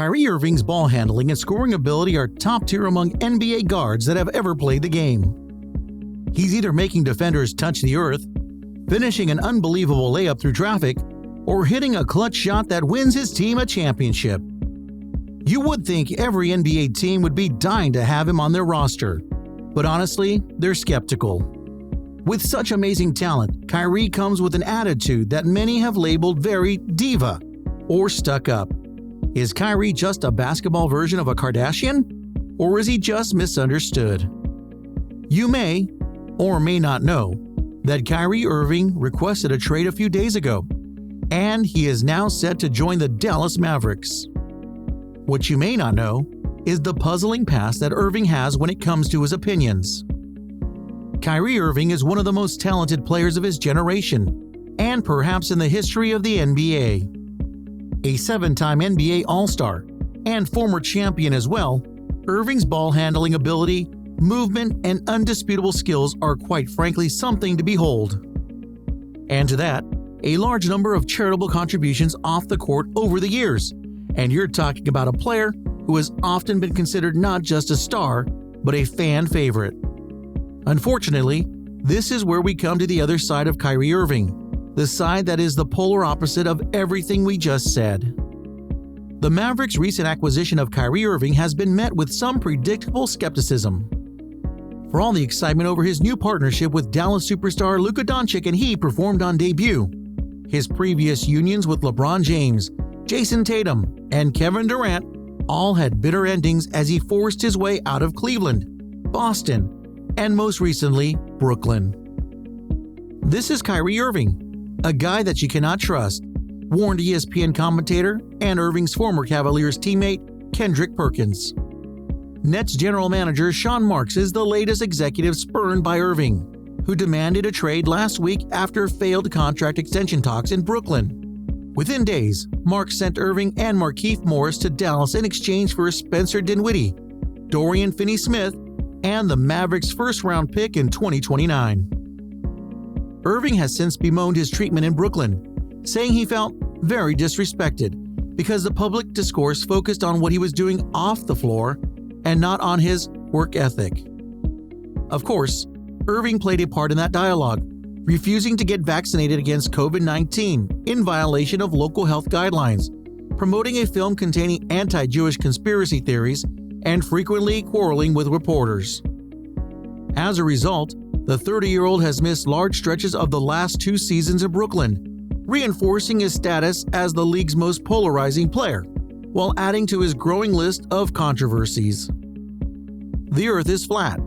Kyrie Irving's ball handling and scoring ability are top tier among NBA guards that have ever played the game. He's either making defenders touch the earth, finishing an unbelievable layup through traffic, or hitting a clutch shot that wins his team a championship. You would think every NBA team would be dying to have him on their roster, but honestly, they're skeptical. With such amazing talent, Kyrie comes with an attitude that many have labeled very diva or stuck up. Is Kyrie just a basketball version of a Kardashian? Or is he just misunderstood? You may or may not know that Kyrie Irving requested a trade a few days ago, and he is now set to join the Dallas Mavericks. What you may not know is the puzzling past that Irving has when it comes to his opinions. Kyrie Irving is one of the most talented players of his generation, and perhaps in the history of the NBA. A 7-time NBA All-Star and former champion as well, Irving's ball handling ability, movement, and undisputable skills are quite frankly something to behold. And to that, a large number of charitable contributions off the court over the years, and you're talking about a player who has often been considered not just a star, but a fan favorite. Unfortunately, this is where we come to the other side of Kyrie Irving, the side that is the polar opposite of everything we just said. The Mavericks' recent acquisition of Kyrie Irving has been met with some predictable skepticism. For all the excitement over his new partnership with Dallas superstar Luka Doncic and he performed on debut, his previous unions with LeBron James, Jason Tatum, and Kevin Durant all had bitter endings as he forced his way out of Cleveland, Boston, and most recently, Brooklyn. This is Kyrie Irving, a guy that you cannot trust, warned ESPN commentator and Irving's former Cavaliers teammate Kendrick Perkins. Nets general manager Sean Marks is the latest executive spurned by Irving, who demanded a trade last week after failed contract extension talks in Brooklyn. Within days, Marks sent Irving and Markieff Morris to Dallas in exchange for Spencer Dinwiddie, Dorian Finney-Smith, and the Mavericks' first-round pick in 2029. Irving has since bemoaned his treatment in Brooklyn, saying he felt very disrespected because the public discourse focused on what he was doing off the floor and not on his work ethic. Of course, Irving played a part in that dialogue, refusing to get vaccinated against COVID-19 in violation of local health guidelines, promoting a film containing anti-Jewish conspiracy theories, and frequently quarreling with reporters. As a result, the 30-year-old has missed large stretches of the last 2 seasons in Brooklyn, reinforcing his status as the league's most polarizing player, while adding to his growing list of controversies. The Earth is flat.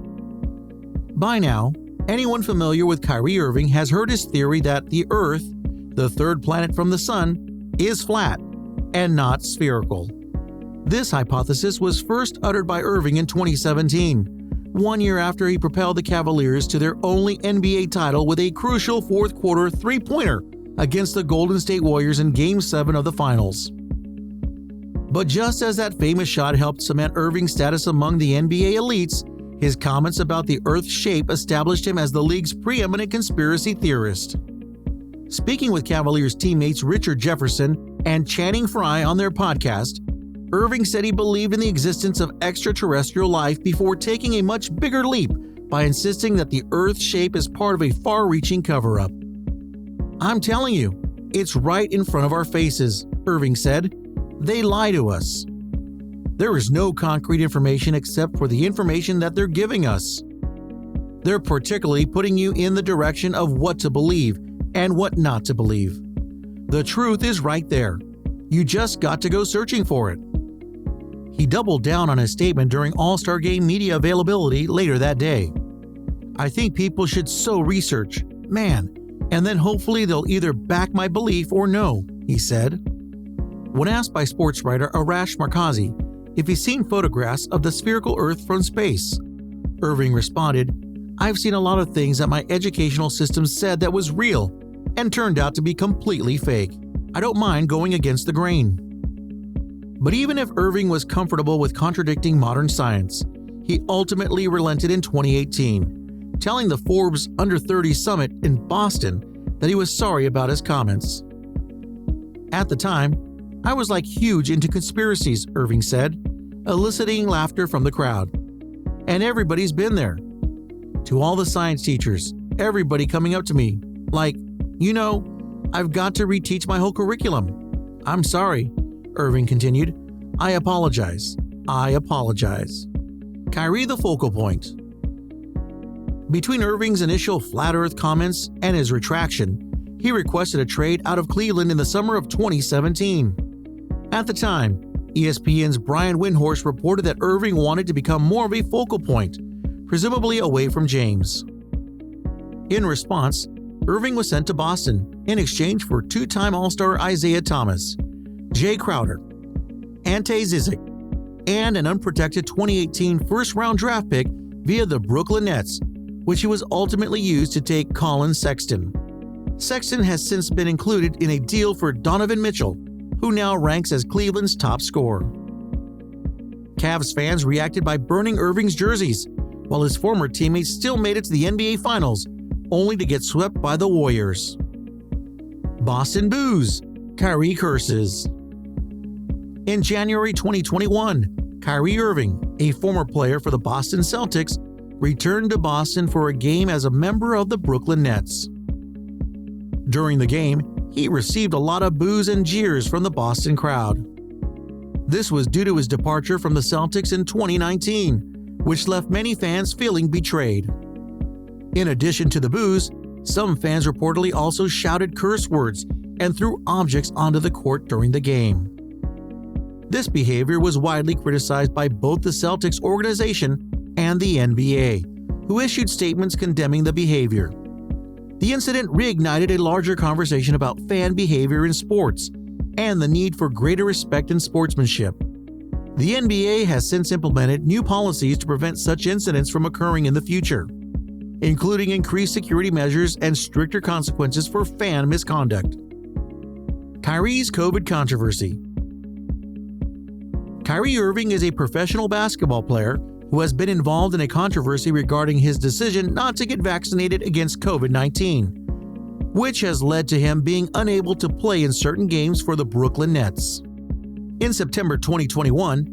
By now, anyone familiar with Kyrie Irving has heard his theory that the Earth, the third planet from the Sun, is flat and not spherical. This hypothesis was first uttered by Irving in 2017, 1 year after he propelled the Cavaliers to their only NBA title with a crucial fourth-quarter three-pointer against the Golden State Warriors in Game 7 of the Finals. But just as that famous shot helped cement Irving's status among the NBA elites, his comments about the Earth's shape established him as the league's preeminent conspiracy theorist. Speaking with Cavaliers teammates Richard Jefferson and Channing Frye on their podcast, Irving said he believed in the existence of extraterrestrial life before taking a much bigger leap by insisting that the Earth's shape is part of a far-reaching cover-up. "I'm telling you, it's right in front of our faces," Irving said. "They lie to us. There is no concrete information except for the information that they're giving us. They're particularly putting you in the direction of what to believe and what not to believe. The truth is right there. You just got to go searching for it." He doubled down on his statement during All-Star Game media availability later that day. "I think people should sow research, man, and then hopefully they'll either back my belief or no," he said. When asked by sports writer Arash Markazi if he's seen photographs of the spherical Earth from space, Irving responded, "I've seen a lot of things that my educational system said that was real and turned out to be completely fake. I don't mind going against the grain." But even if Irving was comfortable with contradicting modern science, he ultimately relented in 2018, telling the Forbes Under 30 Summit in Boston that he was sorry about his comments. At the time, I was like huge into conspiracies, Irving said, eliciting laughter from the crowd. And everybody's been there. To all the science teachers, everybody coming up to me, like, I've got to reteach my whole curriculum. I'm sorry, Irving continued. I apologize. Kyrie the focal point. Between Irving's initial flat earth comments and his retraction, he requested a trade out of Cleveland in the summer of 2017. At the time, ESPN's Brian Windhorst reported that Irving wanted to become more of a focal point, presumably away from James. In response, Irving was sent to Boston in exchange for two-time All-Star Isaiah Thomas, Jay Crowder, Ante Zizic, and an unprotected 2018 first-round draft pick via the Brooklyn Nets, which he was ultimately used to take Colin Sexton. Sexton has since been included in a deal for Donovan Mitchell, who now ranks as Cleveland's top scorer. Cavs fans reacted by burning Irving's jerseys, while his former teammates still made it to the NBA Finals, only to get swept by the Warriors. Boston boos, Kyrie curses. In January 2021, Kyrie Irving, a former player for the Boston Celtics, returned to Boston for a game as a member of the Brooklyn Nets. During the game, he received a lot of boos and jeers from the Boston crowd. This was due to his departure from the Celtics in 2019, which left many fans feeling betrayed. In addition to the boos, some fans reportedly also shouted curse words and threw objects onto the court during the game. This behavior was widely criticized by both the Celtics organization and the NBA, who issued statements condemning the behavior. The incident reignited a larger conversation about fan behavior in sports and the need for greater respect and sportsmanship. The NBA has since implemented new policies to prevent such incidents from occurring in the future, including increased security measures and stricter consequences for fan misconduct. Kyries COVID controversy. Kyrie Irving is a professional basketball player who has been involved in a controversy regarding his decision not to get vaccinated against COVID-19, which has led to him being unable to play in certain games for the Brooklyn Nets. In September 2021,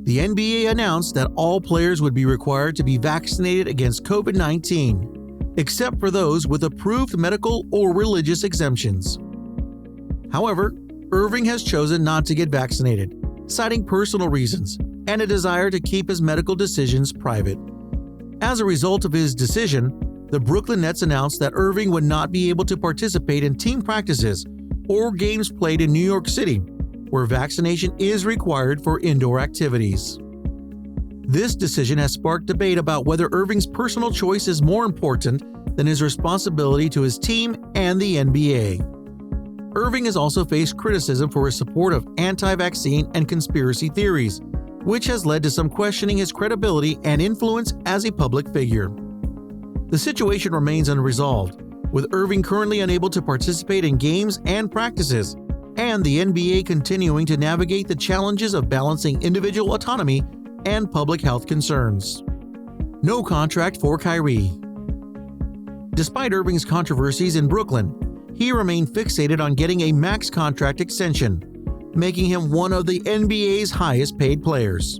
the NBA announced that all players would be required to be vaccinated against COVID-19, except for those with approved medical or religious exemptions. However, Irving has chosen not to get vaccinated, citing personal reasons and a desire to keep his medical decisions private. As a result of his decision, the Brooklyn Nets announced that Irving would not be able to participate in team practices or games played in New York City, where vaccination is required for indoor activities. This decision has sparked debate about whether Irving's personal choice is more important than his responsibility to his team and the NBA. Irving has also faced criticism for his support of anti-vaccine and conspiracy theories, which has led to some questioning his credibility and influence as a public figure. The situation remains unresolved, with Irving currently unable to participate in games and practices, and the NBA continuing to navigate the challenges of balancing individual autonomy and public health concerns. No contract for Kyrie. Despite Irving's controversies in Brooklyn, he remained fixated on getting a max contract extension, making him one of the NBA's highest-paid players.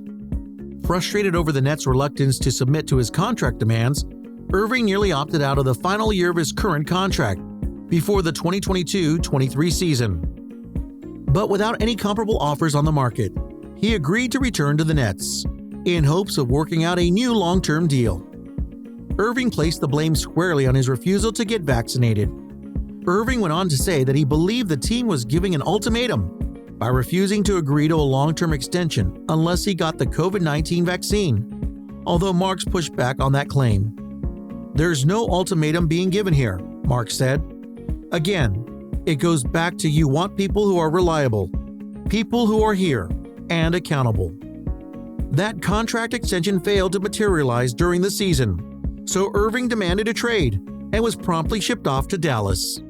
Frustrated over the Nets' reluctance to submit to his contract demands, Irving nearly opted out of the final year of his current contract before the 2022-23 season. But without any comparable offers on the market, he agreed to return to the Nets, in hopes of working out a new long-term deal. Irving placed the blame squarely on his refusal to get vaccinated. Irving went on to say that he believed the team was giving an ultimatum by refusing to agree to a long-term extension unless he got the COVID-19 vaccine, although Marks pushed back on that claim. "There's no ultimatum being given here," Marks said. "Again, it goes back to you want people who are reliable, people who are here, and accountable." That contract extension failed to materialize during the season, so Irving demanded a trade and was promptly shipped off to Dallas.